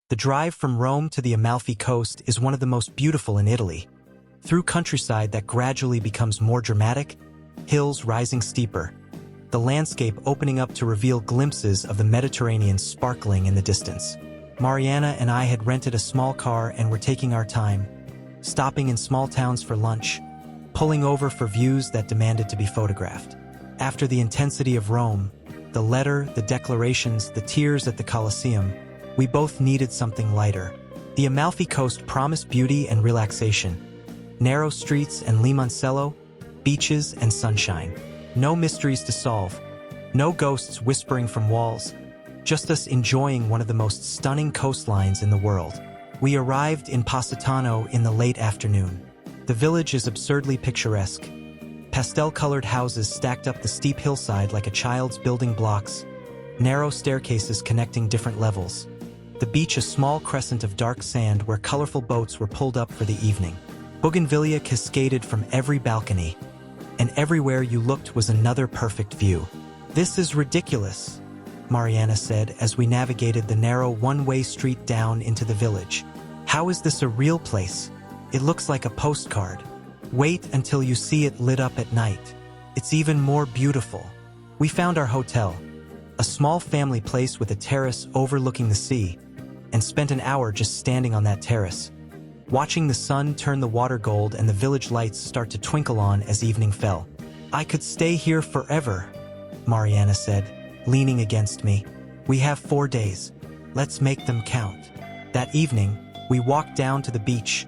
The drive from Rome to the Amalfi Coast is one of the most beautiful in Italy. Through countryside that gradually becomes more dramatic, hills rising steeper, the landscape opening up to reveal glimpses of the Mediterranean sparkling in the distance. Mariana and I had rented a small car and were taking our time, stopping in small towns for lunch, pulling over for views that demanded to be photographed. After the intensity of Rome, the letter, the declarations, the tears at the Colosseum, we both needed something lighter. The Amalfi Coast promised beauty and relaxation. Narrow streets and limoncello, beaches and sunshine. No mysteries to solve. No ghosts whispering from walls. Just us enjoying one of the most stunning coastlines in the world. We arrived in Positano in the late afternoon. The village is absurdly picturesque. Pastel-colored houses stacked up the steep hillside like a child's building blocks. Narrow staircases connecting different levels. The beach a small crescent of dark sand where colorful boats were pulled up for the evening. Bougainvillea cascaded from every balcony, and everywhere you looked was another perfect view. "This is ridiculous," Mariana said as we navigated the narrow one-way street down into the village. "How is this a real place? It looks like a postcard. Wait until you see it lit up at night. It's even more beautiful." We found our hotel, a small family place with a terrace overlooking the sea, and spent an hour just standing on that terrace, watching the sun turn the water gold and the village lights start to twinkle on as evening fell. "I could stay here forever," Mariana said, leaning against me. "We have 4 days. Let's make them count." That evening, we walked down to the beach,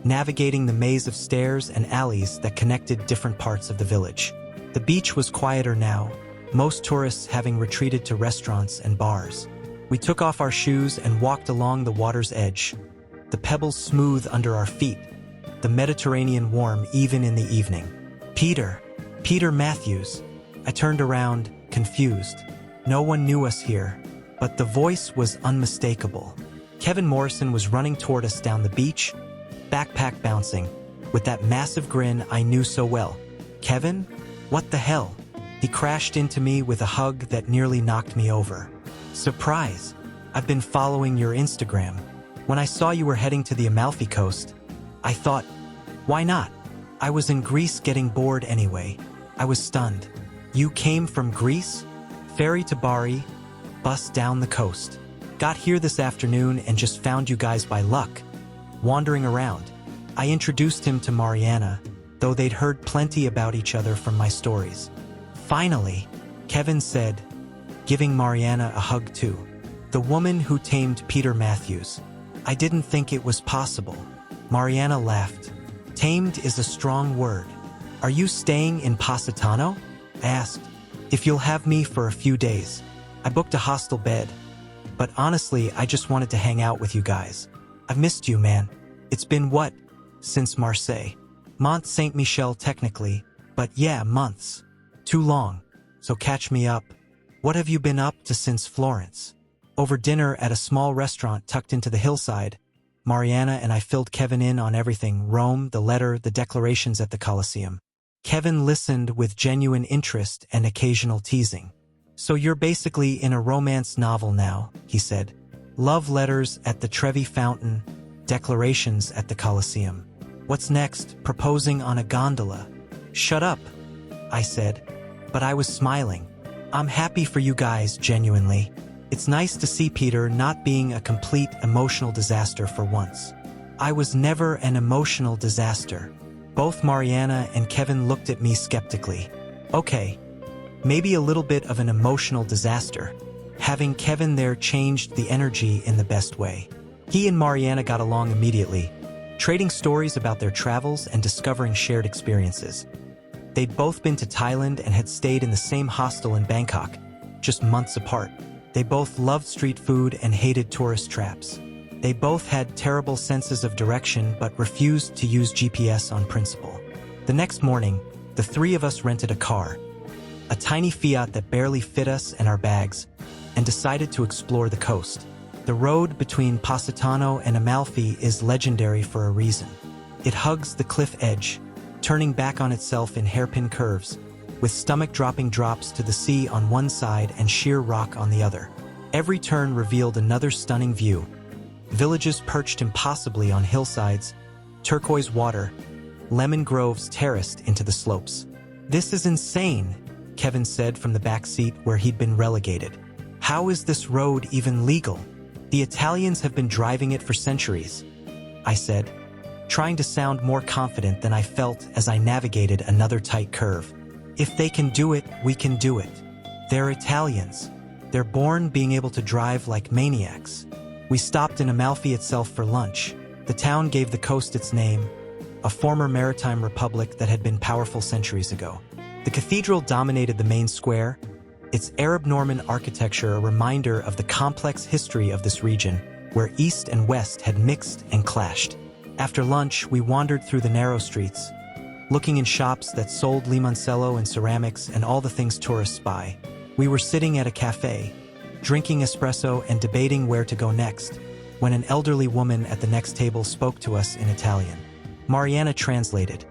navigating the maze of stairs and alleys that connected different parts of the village. The beach was quieter now, most tourists having retreated to restaurants and bars. We took off our shoes and walked along the water's edge, the pebbles smooth under our feet, the Mediterranean warm even in the evening. Peter Matthews." I turned around, confused. No one knew us here, but the voice was unmistakable. Kevin Morrison was running toward us down the beach, backpack bouncing, with that massive grin I knew so well. "Kevin? What the hell?" He crashed into me with a hug that nearly knocked me over. "Surprise! I've been following your Instagram. When I saw you were heading to the Amalfi Coast, I thought, why not? I was in Greece getting bored anyway." I was stunned. "You came from Greece? Ferry to Bari, bus down the coast. Got here this afternoon and just found you guys by luck, wandering around." I introduced him to Mariana, though they'd heard plenty about each other from my stories. "Finally," Kevin said, giving Mariana a hug too. "The woman who tamed Peter Matthews. I didn't think it was possible." Mariana laughed. "Tamed is a strong word. Are you staying in Positano?" I asked. "If you'll have me for a few days. I booked a hostel bed. But honestly, I just wanted to hang out with you guys. I've missed you, man. It's been what? Since Marseille. Mont Saint-Michel technically, but yeah, months. Too long. So catch me up. What have you been up to since Florence?" Over dinner at a small restaurant tucked into the hillside, Mariana and I filled Kevin in on everything: Rome, the letter, the declarations at the Colosseum. Kevin listened with genuine interest and occasional teasing. "So you're basically in a romance novel now," he said. "Love letters at the Trevi Fountain, declarations at the Colosseum. What's next? Proposing on a gondola?" "Shut up," I said, but I was smiling. "I'm happy for you guys, genuinely. It's nice to see Peter not being a complete emotional disaster for once." "I was never an emotional disaster." Both Mariana and Kevin looked at me skeptically. "Okay, maybe a little bit of an emotional disaster." Having Kevin there changed the energy in the best way. He and Mariana got along immediately, trading stories about their travels and discovering shared experiences. They'd both been to Thailand and had stayed in the same hostel in Bangkok, just months apart. They both loved street food and hated tourist traps. They both had terrible senses of direction but refused to use GPS on principle. The next morning, the three of us rented a car, a tiny Fiat that barely fit us and our bags, and decided to explore the coast. The road between Positano and Amalfi is legendary for a reason. It hugs the cliff edge, turning back on itself in hairpin curves, with stomach-dropping drops to the sea on one side and sheer rock on the other. Every turn revealed another stunning view: Villages perched impossibly on hillsides, turquoise water, lemon groves terraced into the slopes. "This is insane," Kevin said from the back seat where he'd been relegated. "How is this road even legal? The Italians have been driving it for centuries," I said, trying to sound more confident than I felt as I navigated another tight curve. "If they can do it, we can do it. They're Italians. They're born being able to drive like maniacs." We stopped in Amalfi itself for lunch. The town gave the coast its name, a former maritime republic that had been powerful centuries ago. The cathedral dominated the main square, its Arab-Norman architecture a reminder of the complex history of this region, where East and West had mixed and clashed. After lunch, we wandered through the narrow streets, looking in shops that sold limoncello and ceramics and all the things tourists buy. We were sitting at a cafe, drinking espresso and debating where to go next, when an elderly woman at the next table spoke to us in Italian. Mariana translated.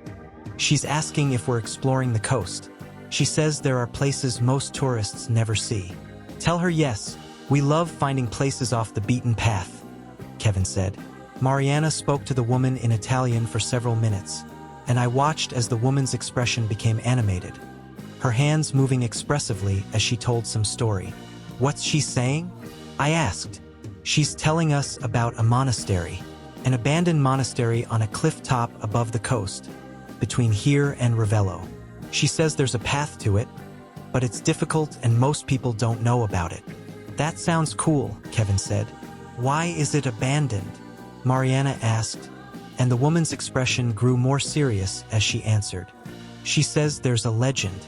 "She's asking if we're exploring the coast. She says there are places most tourists never see." "Tell her yes, we love finding places off the beaten path," Kevin said. Mariana spoke to the woman in Italian for several minutes, and I watched as the woman's expression became animated, her hands moving expressively as she told some story. "What's she saying?" I asked. "She's telling us about a monastery, an abandoned monastery on a cliff top above the coast, between here and Ravello. She says there's a path to it, but it's difficult and most people don't know about it." "That sounds cool," Kevin said. "Why is it abandoned?" Mariana asked, and the woman's expression grew more serious as she answered. "She says there's a legend.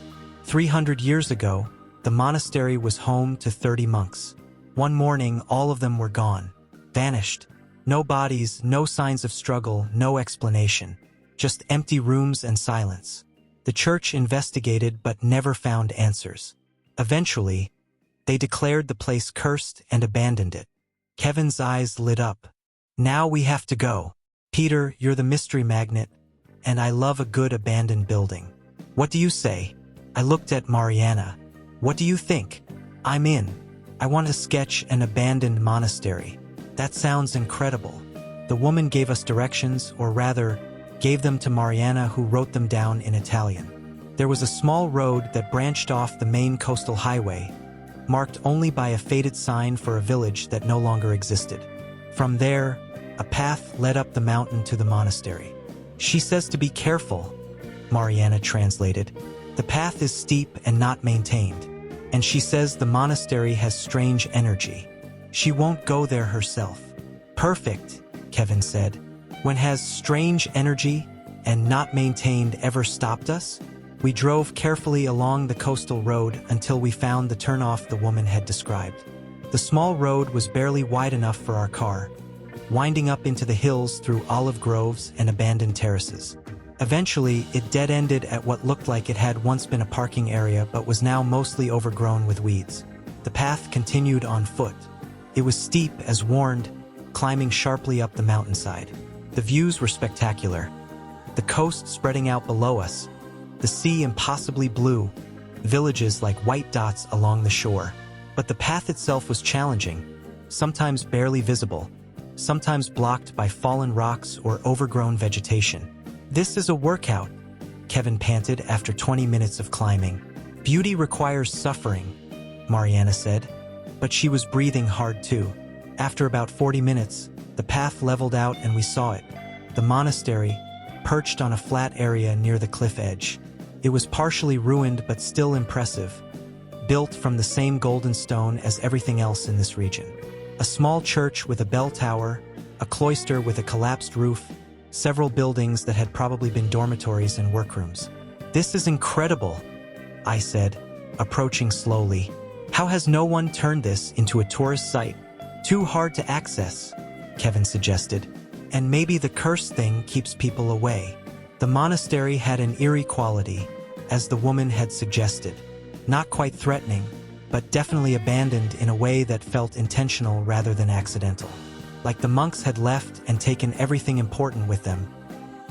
300 years ago, the monastery was home to 30 monks. One morning, all of them were gone, vanished. No bodies, no signs of struggle, no explanation. Just empty rooms and silence. The church investigated but never found answers. Eventually, they declared the place cursed and abandoned it." Kevin's eyes lit up. "Now we have to go. Peter, you're the mystery magnet, and I love a good abandoned building. What do you say?" I looked at Mariana. "What do you think?" "I'm in. I want to sketch an abandoned monastery." "That sounds incredible." The woman gave us directions, or rather, gave them to Mariana, who wrote them down in Italian. There was a small road that branched off the main coastal highway, marked only by a faded sign for a village that no longer existed. From there, a path led up the mountain to the monastery. "She says to be careful," Mariana translated. "The path is steep and not maintained, and she says the monastery has strange energy. She won't go there herself." "Perfect," Kevin said. "When has strange energy and not maintained ever stopped us?" We drove carefully along the coastal road until we found the turnoff the woman had described. The small road was barely wide enough for our car, winding up into the hills through olive groves and abandoned terraces. Eventually, it dead-ended at what looked like it had once been a parking area but was now mostly overgrown with weeds. The path continued on foot. It was steep as warned, climbing sharply up the mountainside. The views were spectacular. The coast spreading out below us, the sea impossibly blue, villages like white dots along the shore. But the path itself was challenging, sometimes barely visible, sometimes blocked by fallen rocks or overgrown vegetation. "This is a workout," Kevin panted after 20 minutes of climbing. "Beauty requires suffering," Mariana said, but she was breathing hard too. After about 40 minutes, the path leveled out and we saw it. The monastery, perched on a flat area near the cliff edge. It was partially ruined but still impressive, built from the same golden stone as everything else in this region. A small church with a bell tower, a cloister with a collapsed roof, several buildings that had probably been dormitories and workrooms. "This is incredible," I said, approaching slowly. "How has no one turned this into a tourist site?" "Too hard to access," Kevin suggested. "And maybe the curse thing keeps people away." The monastery had an eerie quality, as the woman had suggested. Not quite threatening, but definitely abandoned in a way that felt intentional rather than accidental. Like the monks had left and taken everything important with them,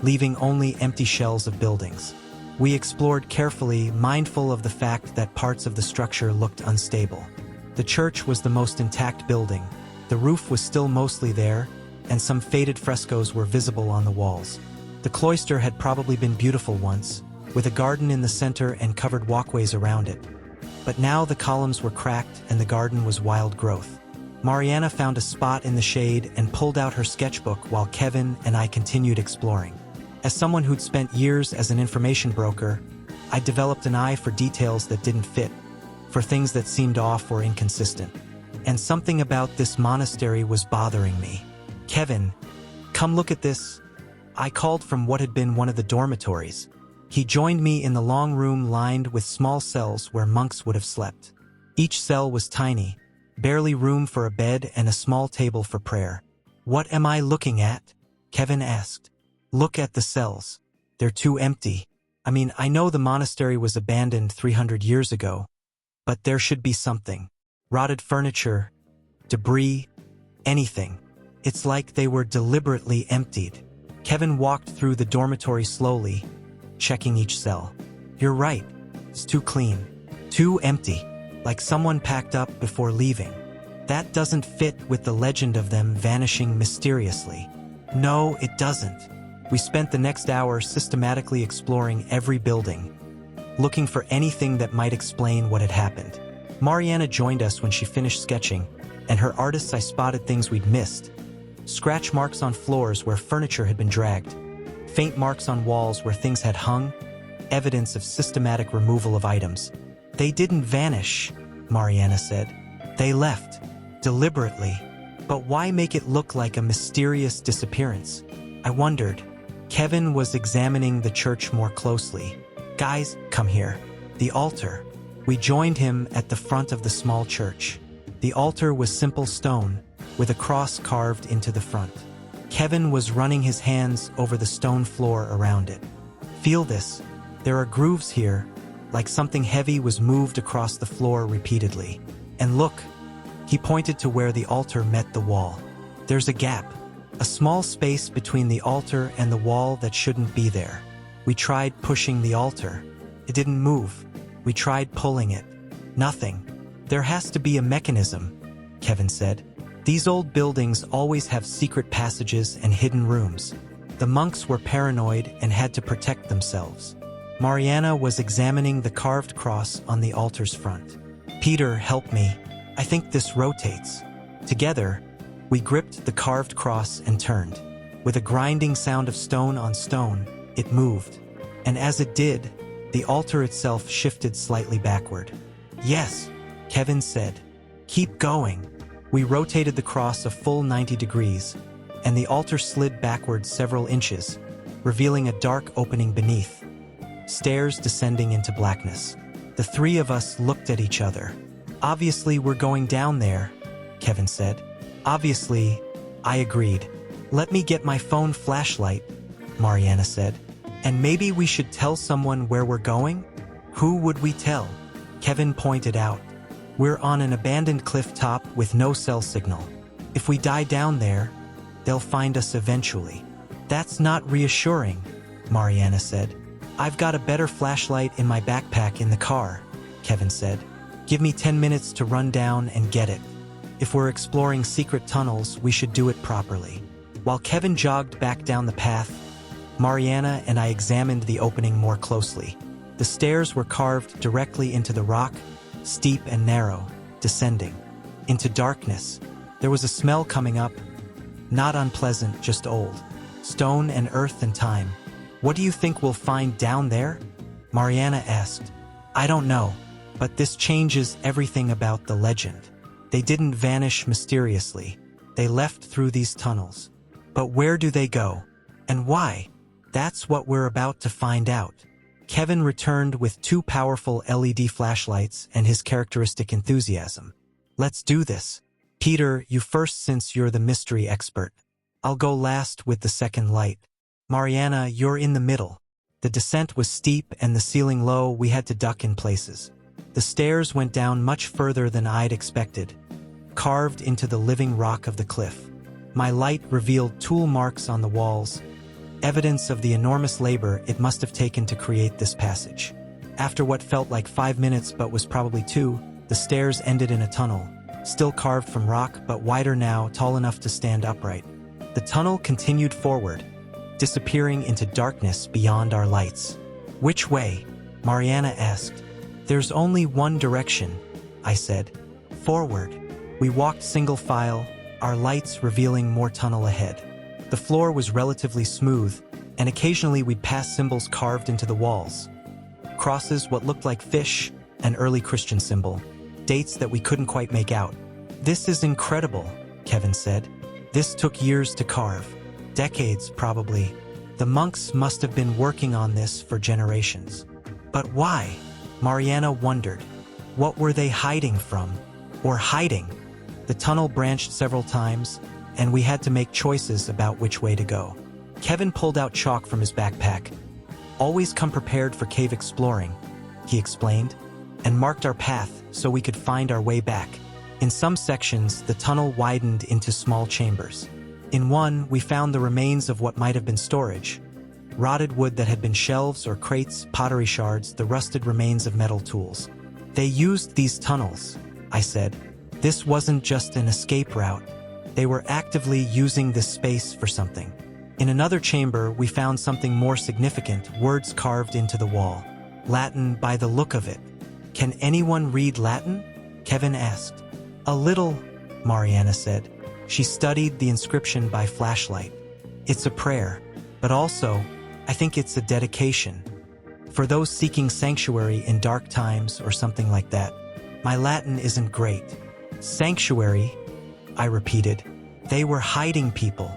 leaving only empty shells of buildings. We explored carefully, mindful of the fact that parts of the structure looked unstable. The church was the most intact building, The roof was still mostly there, and some faded frescoes were visible on the walls. The cloister had probably been beautiful once, with a garden in the center and covered walkways around it. But now the columns were cracked and the garden was wild growth. Mariana found a spot in the shade and pulled out her sketchbook while Kevin and I continued exploring. As someone who'd spent years as an information broker, I developed an eye for details that didn't fit, for things that seemed off or inconsistent. And something about this monastery was bothering me. "Kevin, come look at this." I called from what had been one of the dormitories. He joined me in the long room lined with small cells where monks would have slept. Each cell was tiny, barely room for a bed and a small table for prayer. "What am I looking at?" Kevin asked. "Look at the cells. They're too empty. I mean, I know the monastery was abandoned 300 years ago, but there should be something. Rotted furniture, debris, anything. It's like they were deliberately emptied." Kevin walked through the dormitory slowly, checking each cell. "You're right. It's too clean. Too empty. Like someone packed up before leaving. That doesn't fit with the legend of them vanishing mysteriously." "No, it doesn't." We spent the next hour systematically exploring every building, looking for anything that might explain what had happened. Mariana joined us when she finished sketching, and her artists I spotted things we'd missed. Scratch marks on floors where furniture had been dragged. Faint marks on walls where things had hung, evidence of systematic removal of items. "They didn't vanish," Mariana said. "They left. Deliberately. But why make it look like a mysterious disappearance?" I wondered. Kevin was examining the church more closely. "Guys, come here. The altar." We joined him at the front of the small church. The altar was simple stone, with a cross carved into the front. Kevin was running his hands over the stone floor around it. "Feel this. There are grooves here, like something heavy was moved across the floor repeatedly. And look," he pointed to where the altar met the wall. "There's a gap, a small space between the altar and the wall that shouldn't be there." We tried pushing the altar. It didn't move. We tried pulling it. Nothing. "There has to be a mechanism," Kevin said. "These old buildings always have secret passages and hidden rooms." The monks were paranoid and had to protect themselves. Mariana was examining the carved cross on the altar's front. "Peter, help me. I think this rotates." Together, we gripped the carved cross and turned. With a grinding sound of stone on stone, it moved. And as it did, the altar itself shifted slightly backward. "Yes," Kevin said. "Keep going." We rotated the cross a full 90 degrees, and the altar slid backward several inches, revealing a dark opening beneath. Stairs descending into blackness. The three of us looked at each other. "Obviously, we're going down there," Kevin said. "Obviously," I agreed. "Let me get my phone flashlight," Mariana said. "And maybe we should tell someone where we're going?" "Who would we tell?" Kevin pointed out. "We're on an abandoned cliff top with no cell signal. If we die down there, they'll find us eventually." "That's not reassuring," Mariana said. "I've got a better flashlight in my backpack in the car," Kevin said. "Give me 10 minutes to run down and get it. If we're exploring secret tunnels, we should do it properly." While Kevin jogged back down the path, Mariana and I examined the opening more closely. The stairs were carved directly into the rock, steep and narrow, descending into darkness. There was a smell coming up, not unpleasant, just old. Stone and earth and time. "What do you think we'll find down there?" Mariana asked. "I don't know, but this changes everything about the legend. They didn't vanish mysteriously. They left through these tunnels. But where do they go? And why? That's what we're about to find out." Kevin returned with 2 powerful LED flashlights and his characteristic enthusiasm. "Let's do this. Peter, you first since you're the mystery expert. I'll go last with the second light. Mariana, you're in the middle." The descent was steep and the ceiling low. We had to duck in places. The stairs went down much further than I'd expected, carved into the living rock of the cliff. My light revealed tool marks on the walls, evidence of the enormous labor it must have taken to create this passage. After what felt like 5 minutes but was probably 2, the stairs ended in a tunnel, still carved from rock but wider now, tall enough to stand upright. The tunnel continued forward, disappearing into darkness beyond our lights. "Which way?" Mariana asked. "There's only one direction," I said. "Forward." We walked single file, our lights revealing more tunnel ahead. The floor was relatively smooth, and occasionally we'd pass symbols carved into the walls. Crosses, what looked like fish, an early Christian symbol. Dates that we couldn't quite make out. "This is incredible," Kevin said. "This took years to carve. Decades, probably. The monks must have been working on this for generations." "But why?" Mariana wondered. What were they hiding from? Or hiding? The tunnel branched several times, and we had to make choices about which way to go. Kevin pulled out chalk from his backpack. "Always come prepared for cave exploring," he explained, and marked our path so we could find our way back. In some sections, the tunnel widened into small chambers. In one, we found the remains of what might have been storage. Rotted wood that had been shelves or crates, pottery shards, the rusted remains of metal tools. "They used these tunnels," I said. "This wasn't just an escape route. They were actively using this space for something." In another chamber, we found something more significant, words carved into the wall. Latin by the look of it. "Can anyone read Latin?" Kevin asked. "A little," Mariana said. She studied the inscription by flashlight. "It's a prayer, but also, I think it's a dedication. For those seeking sanctuary in dark times or something like that." My Latin isn't great. "Sanctuary," I repeated. They were hiding people.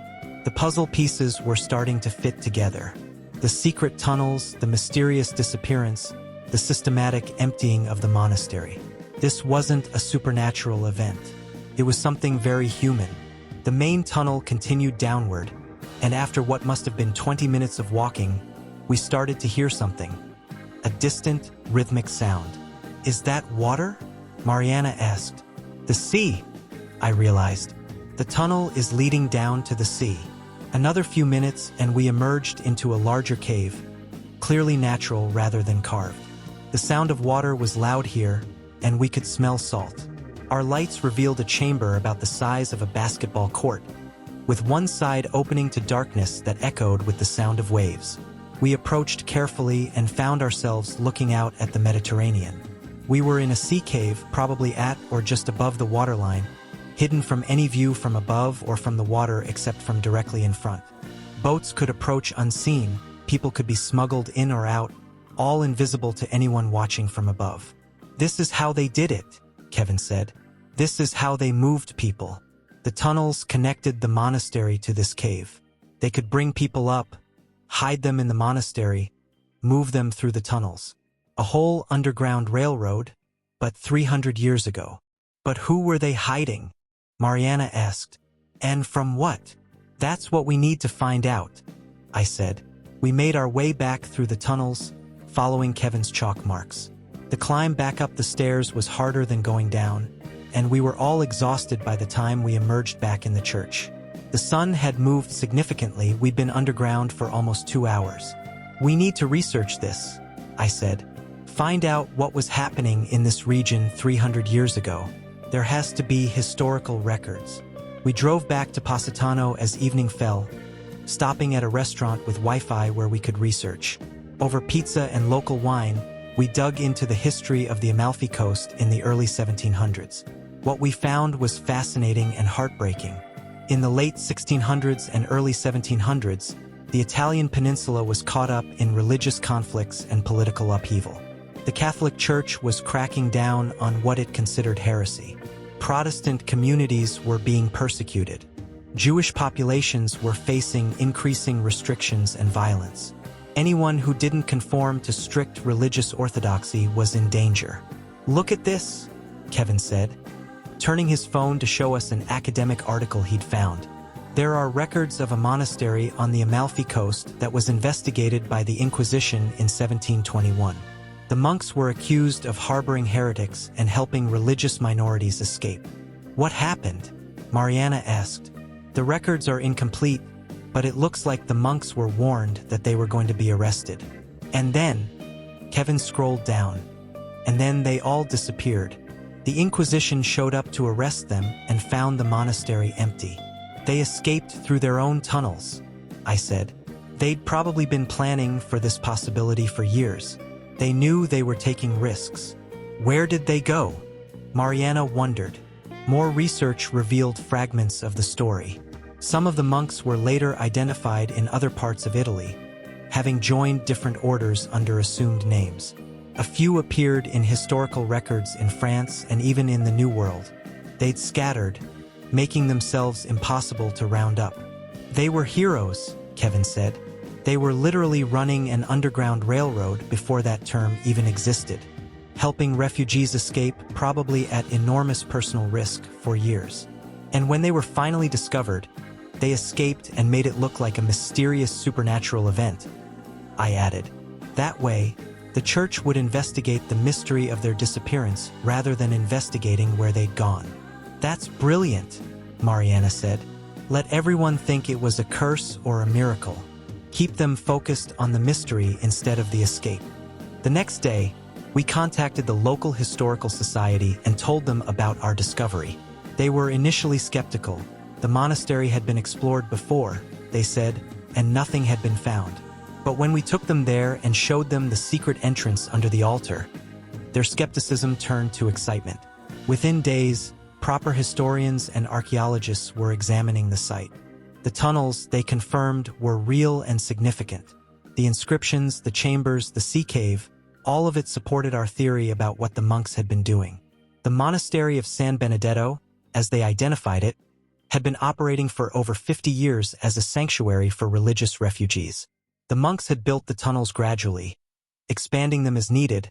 The puzzle pieces were starting to fit together. The secret tunnels, the mysterious disappearance, the systematic emptying of the monastery. This wasn't a supernatural event. It was something very human. The main tunnel continued downward, and after what must have been 20 minutes of walking, we started to hear something. A distant, rhythmic sound. "Is that water?" Mariana asked. "The sea," I realized. "The tunnel is leading down to the sea." Another few minutes and we emerged into a larger cave, clearly natural rather than carved. The sound of water was loud here, and we could smell salt. Our lights revealed a chamber about the size of a basketball court, with one side opening to darkness that echoed with the sound of waves. We approached carefully and found ourselves looking out at the Mediterranean. We were in a sea cave, probably at or just above the waterline, hidden from any view from above or from the water except from directly in front. Boats could approach unseen, people could be smuggled in or out, all invisible to anyone watching from above. "This is how they did it," Kevin said. "This is how they moved people." The tunnels connected the monastery to this cave. They could bring people up, hide them in the monastery, move them through the tunnels. A whole underground railroad, but 300 years ago. But who were they hiding? Mariana asked. "And from what?" "That's what we need to find out," I said. We made our way back through the tunnels, following Kevin's chalk marks. The climb back up the stairs was harder than going down, and we were all exhausted by the time we emerged back in the church. The sun had moved significantly. We'd been underground for almost 2 hours. "We need to research this," I said. "Find out what was happening in this region 300 years ago. There has to be historical records." We drove back to Positano as evening fell, stopping at a restaurant with Wi-Fi where we could research. Over pizza and local wine, we dug into the history of the Amalfi Coast in the early 1700s. What we found was fascinating and heartbreaking. In the late 1600s and early 1700s, the Italian peninsula was caught up in religious conflicts and political upheaval. The Catholic Church was cracking down on what it considered heresy. Protestant communities were being persecuted. Jewish populations were facing increasing restrictions and violence. Anyone who didn't conform to strict religious orthodoxy was in danger. "Look at this," Kevin said, turning his phone to show us an academic article he'd found. There are records of a monastery on the Amalfi Coast that was investigated by the Inquisition in 1721. The monks were accused of harboring heretics and helping religious minorities escape. "What happened?" Mariana asked. "The records are incomplete, but it looks like the monks were warned that they were going to be arrested. And then," Kevin scrolled down, "and then they all disappeared. The Inquisition showed up to arrest them and found the monastery empty. They escaped through their own tunnels, I said. They'd probably been planning for this possibility for years. They knew they were taking risks. Where did they go? Mariana wondered. More research revealed fragments of the story. Some of the monks were later identified in other parts of Italy, having joined different orders under assumed names. A few appeared in historical records in France and even in the New World. They'd scattered, making themselves impossible to round up. They were heroes, Kevin said. They were literally running an underground railroad before that term even existed, helping refugees escape probably at enormous personal risk for years. And when they were finally discovered, they escaped and made it look like a mysterious supernatural event, I added. That way, the church would investigate the mystery of their disappearance rather than investigating where they'd gone. That's brilliant, Mariana said. Let everyone think it was a curse or a miracle. Keep them focused on the mystery instead of the escape. The next day, we contacted the local historical society and told them about our discovery. They were initially skeptical. The monastery had been explored before, they said, and nothing had been found. But when we took them there and showed them the secret entrance under the altar, their skepticism turned to excitement. Within days, proper historians and archaeologists were examining the site. The tunnels, they confirmed, were real and significant. The inscriptions, the chambers, the sea cave, all of it supported our theory about what the monks had been doing. The monastery of San Benedetto, as they identified it, had been operating for over 50 years as a sanctuary for religious refugees. The monks had built the tunnels gradually, expanding them as needed,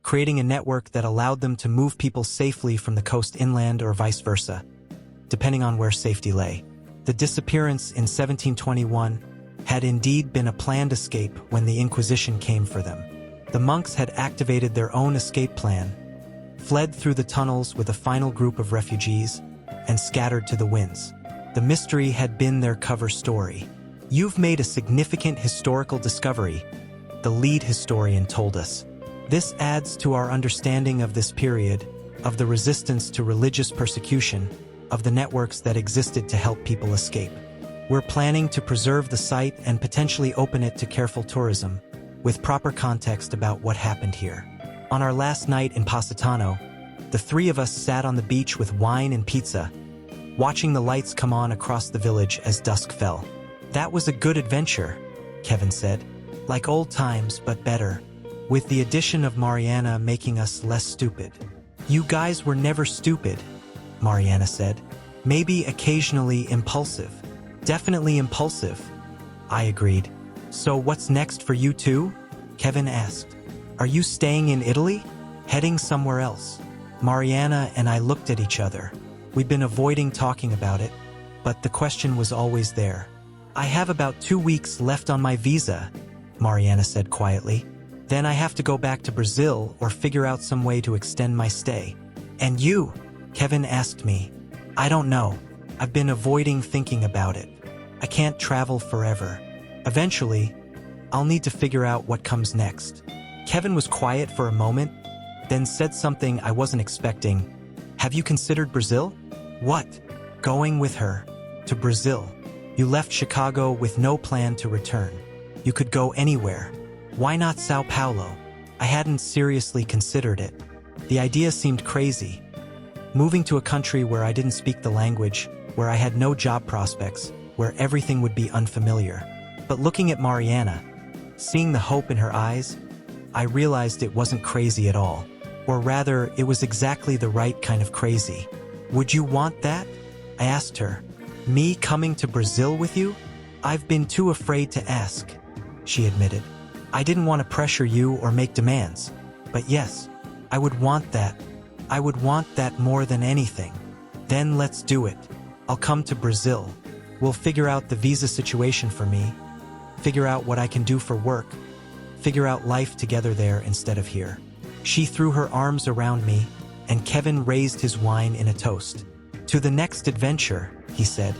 creating a network that allowed them to move people safely from the coast inland or vice versa, depending on where safety lay. The disappearance in 1721 had indeed been a planned escape when the Inquisition came for them. The monks had activated their own escape plan, fled through the tunnels with a final group of refugees, and scattered to the winds. The mystery had been their cover story. You've made a significant historical discovery, the lead historian told us. This adds to our understanding of this period, of the resistance to religious persecution, of the networks that existed to help people escape. We're planning to preserve the site and potentially open it to careful tourism, with proper context about what happened here. On our last night in Positano, the three of us sat on the beach with wine and pizza, watching the lights come on across the village as dusk fell. That was a good adventure, Kevin said. Like old times, but better, with the addition of Mariana making us less stupid. You guys were never stupid, Mariana said. Maybe occasionally impulsive. Definitely impulsive, I agreed. So what's next for you two? Kevin asked. Are you staying in Italy? Heading somewhere else? Mariana and I looked at each other. We'd been avoiding talking about it, but the question was always there. I have about 2 weeks left on my visa, Mariana said quietly. Then I have to go back to Brazil or figure out some way to extend my stay. And you? Kevin asked me. I don't know. I've been avoiding thinking about it. I can't travel forever. Eventually, I'll need to figure out what comes next. Kevin was quiet for a moment, then said something I wasn't expecting. Have you considered Brazil? What? Going with her. To Brazil. You left Chicago with no plan to return. You could go anywhere. Why not Sao Paulo? I hadn't seriously considered it. The idea seemed crazy. Moving to a country where I didn't speak the language, where I had no job prospects, where everything would be unfamiliar. But looking at Mariana, seeing the hope in her eyes, I realized it wasn't crazy at all. Or rather, it was exactly the right kind of crazy. Would you want that? I asked her. Me coming to Brazil with you? I've been too afraid to ask, she admitted. I didn't want to pressure you or make demands. But yes, I would want that. I would want that more than anything. Then let's do it. I'll come to Brazil. We'll figure out the visa situation for me, figure out what I can do for work, figure out life together there instead of here. She threw her arms around me, and Kevin raised his wine in a toast. To the next adventure, he said.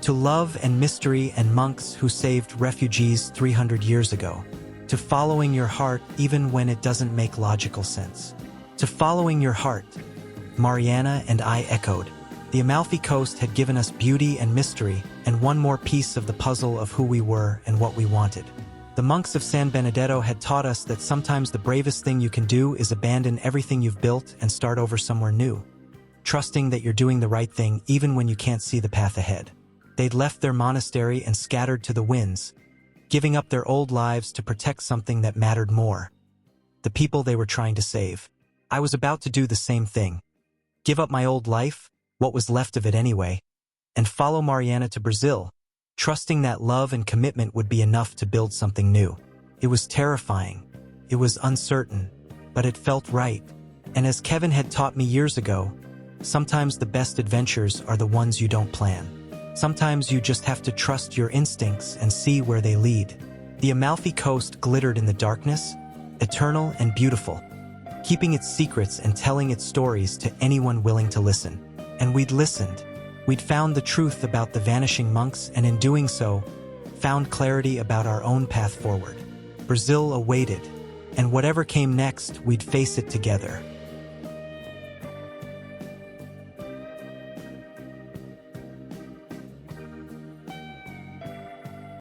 To love and mystery and monks who saved refugees 300 years ago. To following your heart even when it doesn't make logical sense. To following your heart. Mariana and I echoed. The Amalfi Coast had given us beauty and mystery, and one more piece of the puzzle of who we were and what we wanted. The monks of San Benedetto had taught us that sometimes the bravest thing you can do is abandon everything you've built and start over somewhere new, trusting that you're doing the right thing even when you can't see the path ahead. They'd left their monastery and scattered to the winds, giving up their old lives to protect something that mattered more: the people they were trying to save. I was about to do the same thing. Give up my old life, what was left of it anyway, and follow Mariana to Brazil, trusting that love and commitment would be enough to build something new. It was terrifying. It was uncertain, but it felt right. And as Kevin had taught me years ago, sometimes the best adventures are the ones you don't plan. Sometimes you just have to trust your instincts and see where they lead. The Amalfi Coast glittered in the darkness, eternal and beautiful, keeping its secrets and telling its stories to anyone willing to listen. And we'd listened. We'd found the truth about the vanishing monks, and in doing so, found clarity about our own path forward. Brazil awaited, and whatever came next, we'd face it together.